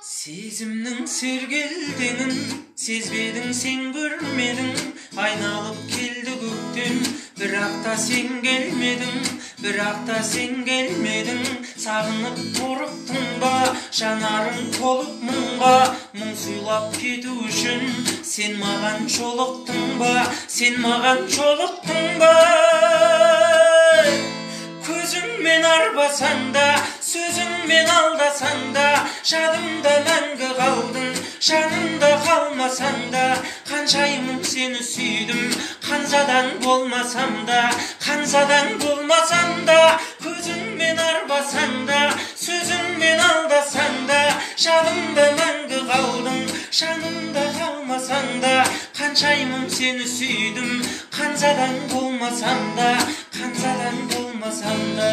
Сезімнің сергелдеңін сезбедің, сен көрмедің. Айналып келді көктем, бірақ та сен келмедің, бірақ та сен келмедің. Сағынып тұрыптың ба, жанарың толып мұңға. Мұң сыйлап кету үшін сен маған жолықтың ба, сен маған жолықтың ба. Көзіңмен арбасаң да, сөзіңмен алдасаң да, жадымда мәңгі қалдың, жанымда қалмасаң да. Қаншайым сені сүйдім, қанзадан болмасам да, қанзадан болмасам да. Көзіңмен арбасаң да, сөзіңмен алдасаң да, жадымда мәңгі қалдың, жанымда қалмасаң да. Қаншайым сені сүйдім, қанзадан болмасам да, қанзадан болмасам да.